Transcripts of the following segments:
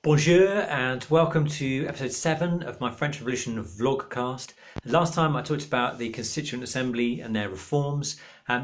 Bonjour and welcome to episode 7 of my French Revolution vlogcast. Last time I talked about the Constituent Assembly and their reforms.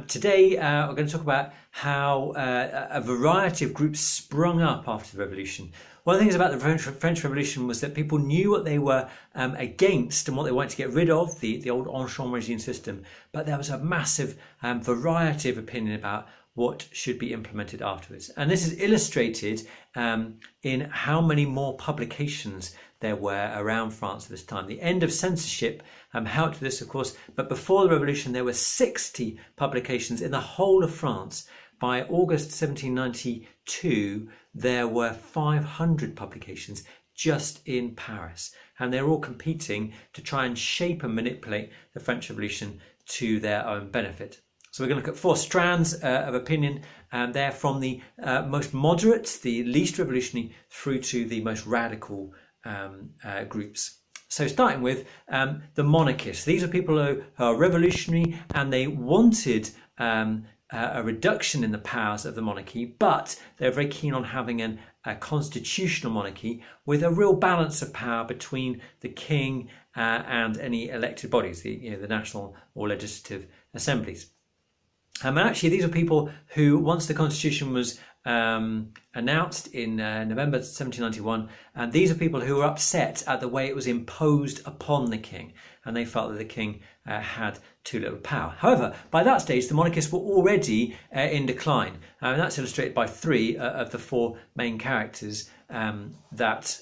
Today we're going to talk about how a variety of groups sprung up after the revolution. One of the things about the French Revolution was that people knew what they were against and what they wanted to get rid of, the old ancien regime system, but there was a massive variety of opinion about what should be implemented afterwards. And this is illustrated in how many more publications there were around France at this time. The end of censorship helped with this, of course, but before the revolution there were 60 publications in the whole of France. By August 1792, there were 500 publications just in Paris, and they're all competing to try and shape and manipulate the French Revolution to their own benefit. So we're going to look at 4 strands of opinion, and they're from the most moderate, the least revolutionary, through to the most radical groups. So starting with the Monarchists. These are people who are revolutionary and they wanted a reduction in the powers of the monarchy, but they're very keen on having a constitutional monarchy with a real balance of power between the king and any elected bodies, the national or legislative assemblies. And actually, these are people who, once the constitution was announced in November 1791, and these are people who were upset at the way it was imposed upon the king, and they felt that the king had too little power. However, by that stage, the monarchists were already in decline, and that's illustrated by 3 of the 4 main characters that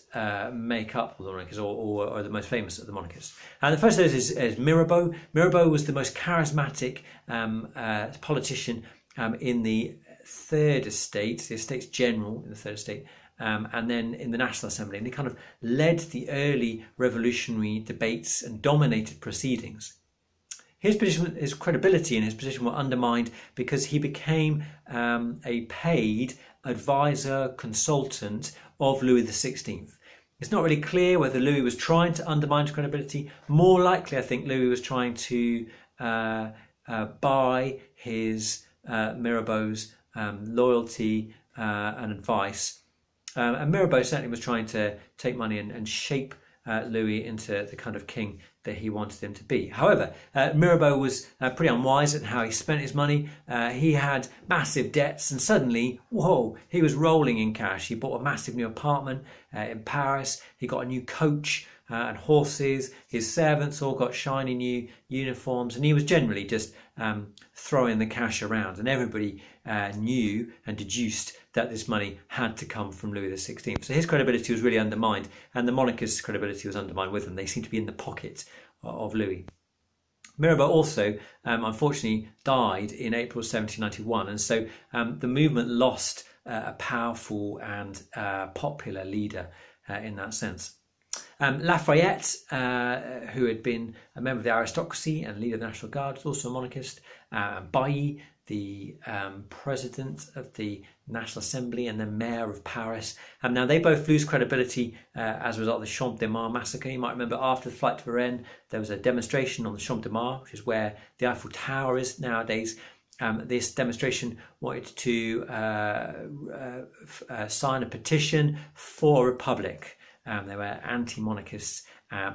make up the monarchists, or are the most famous of the monarchists. And the first of those is Mirabeau. Mirabeau was the most charismatic politician in the Third Estate, the Estates General in the Third Estate, and then in the National Assembly. And he kind of led the early revolutionary debates and dominated proceedings. His position, his credibility and his position were undermined because he became a paid advisor, consultant of Louis XVI. It's not really clear whether Louis was trying to undermine his credibility. More likely, I think Louis was trying to buy his Mirabeau's loyalty and advice. And Mirabeau certainly was trying to take money and shape Louis into the kind of king that he wanted him to be. However, Mirabeau was pretty unwise at how he spent his money. He had massive debts, and suddenly, whoa, he was rolling in cash. He bought a massive new apartment in Paris. He got a new coach and horses. His servants all got shiny new uniforms, and he was generally just throwing the cash around, and everybody knew and deduced that this money had to come from Louis XVI. So his credibility was really undermined, and the monarchists' credibility was undermined with them. They seemed to be in the pocket of Louis. Mirabeau also, unfortunately, died in April 1791, and so the movement lost a powerful and popular leader in that sense. Lafayette, who had been a member of the aristocracy and leader of the National Guard, was also a monarchist. Bailly, the president of the National Assembly and the mayor of Paris. Now, they both lose credibility as a result of the Champ de Mars massacre. You might remember after the flight to Varennes, there was a demonstration on the Champ de Mars, which is where the Eiffel Tower is nowadays. This demonstration wanted to sign a petition for a republic. They were anti-monarchists.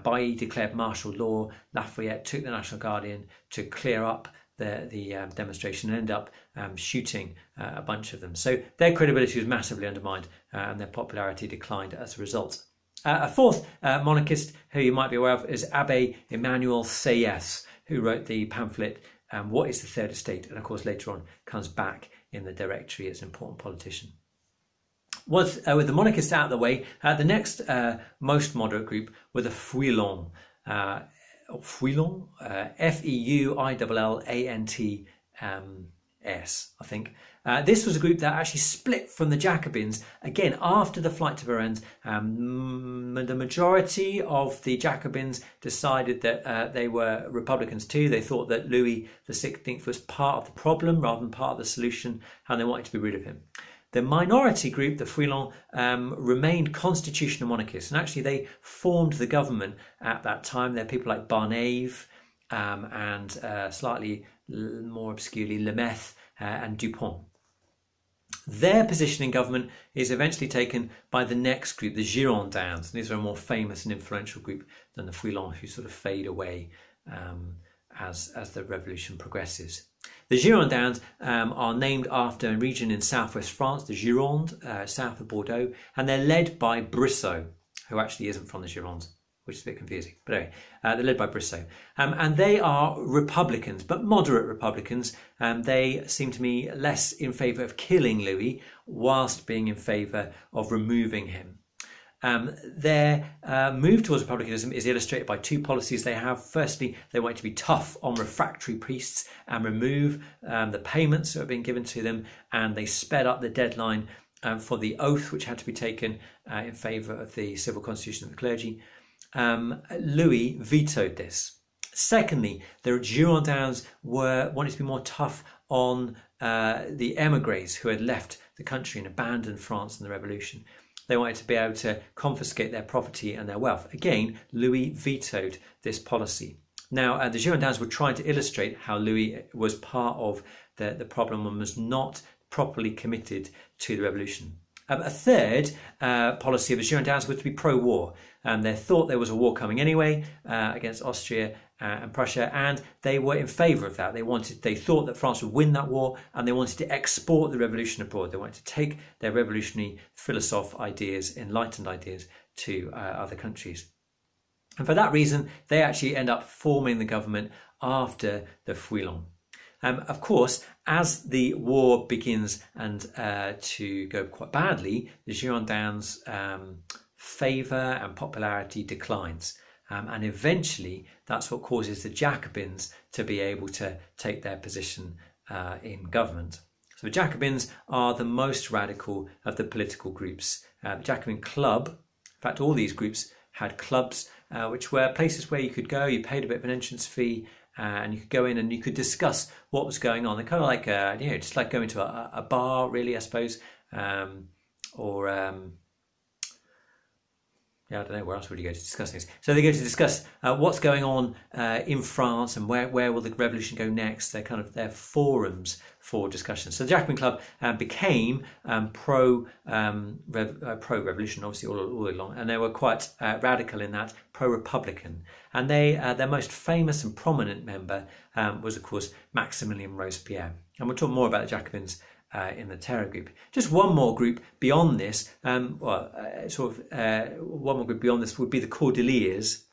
Bailly declared martial law. Lafayette took the National Guard in to clear up the demonstration and ended up shooting a bunch of them. So their credibility was massively undermined and their popularity declined as a result. A 4th monarchist who you might be aware of is Abbé Emmanuel Sieyès, who wrote the pamphlet What is the Third Estate? And of course later on comes back in the Directory as an important politician. With the monarchists out of the way, the next most moderate group were the Feuillants. Feuillants, F-E-U-I-L-L-A-N-T-S, I think. This was a group that actually split from the Jacobins, again, after the flight to Varennes. The majority of the Jacobins decided that they were Republicans too. They thought that Louis XVI was part of the problem rather than part of the solution, and they wanted to be rid of him. The minority group, the Feuillants, remained constitutional monarchists, and actually they formed the government at that time. There are people like Barnave and slightly more obscurely Lemaitre and Dupont. Their position in government is eventually taken by the next group, the Girondins. These are a more famous and influential group than the Feuillants, who sort of fade away as the revolution progresses. The Girondins are named after a region in southwest France, the Gironde, south of Bordeaux, and they're led by Brissot, who actually isn't from the Gironde, which is a bit confusing. But anyway, they're led by Brissot. And they are Republicans, but moderate Republicans. They seem to me less in favour of killing Louis, whilst being in favour of removing him. Their move towards republicanism is illustrated by two policies they have. Firstly, they want to be tough on refractory priests and remove the payments that are being given to them, and they sped up the deadline for the oath which had to be taken in favour of the civil constitution of the clergy. Louis vetoed this. Secondly, the Girondins wanted to be more tough on the émigrés who had left the country and abandoned France in the revolution. They wanted to be able to confiscate their property and their wealth. Again, Louis vetoed this policy. Now, the Girondins were trying to illustrate how Louis was part of the problem and was not properly committed to the revolution. A third policy of the Girondins was to be pro-war. They thought there was a war coming anyway against Austria and Prussia, and they were in favour of that. They thought that France would win that war, and they wanted to export the revolution abroad. They wanted to take their revolutionary philosophical ideas, enlightened ideas, to other countries. And for that reason, they actually end up forming the government after the Feuillants. Of course, as the war begins and to go quite badly, the Girondins' favour and popularity declines. And eventually, that's what causes the Jacobins to be able to take their position in government. So the Jacobins are the most radical of the political groups. The Jacobin Club, in fact, all these groups had clubs, which were places where you could go, you paid a bit of an entrance fee, and you could go in and you could discuss what was going on. They're kind of like, just like going to a bar, really, I suppose, I don't know, where else would you go to discuss things? So they go to discuss what's going on in France and where will the revolution go next. They're forums for discussion. So the Jacobin Club became pro-revolution, obviously all along, and they were quite radical in that, pro-republican. And their most famous and prominent member was, of course, Maximilien Robespierre. And we'll talk more about the Jacobins in the Terror group. Just one more group beyond this, one more group beyond this would be the Cordeliers,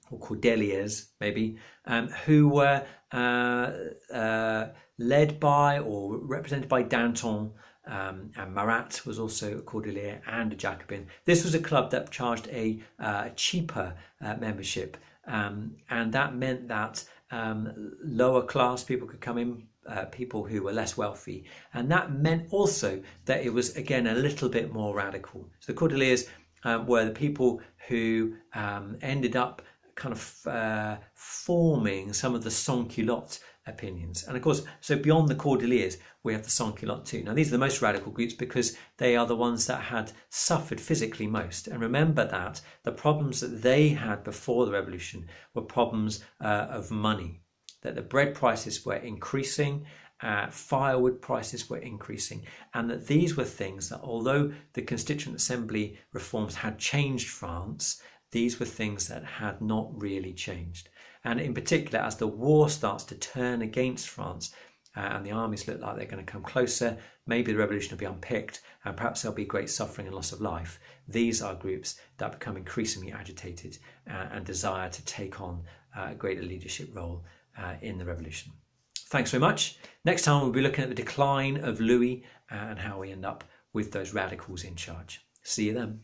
or Cordeliers maybe, who were led by or represented by Danton, and Marat was also a Cordelier and a Jacobin. This was a club that charged a cheaper membership, and that meant that lower class people could come in, people who were less wealthy, and that meant also that it was again a little bit more radical. So the Cordeliers were the people who ended up kind of forming some of the sans-culotte opinions. And of course, so beyond the Cordeliers, we have the sans-culotte too. Now these are the most radical groups because they are the ones that had suffered physically most. And remember that the problems that they had before the revolution were problems of money, that the bread prices were increasing, firewood prices were increasing, and that these were things that, although the Constituent Assembly reforms had changed France, these were things that had not really changed. And in particular, as the war starts to turn against France, and the armies look like they're going to come closer, maybe the revolution will be unpicked, and perhaps there'll be great suffering and loss of life. These are groups that become increasingly agitated and desire to take on a greater leadership role in the revolution. Thanks very much. Next time we'll be looking at the decline of Louis and how we end up with those radicals in charge. See you then.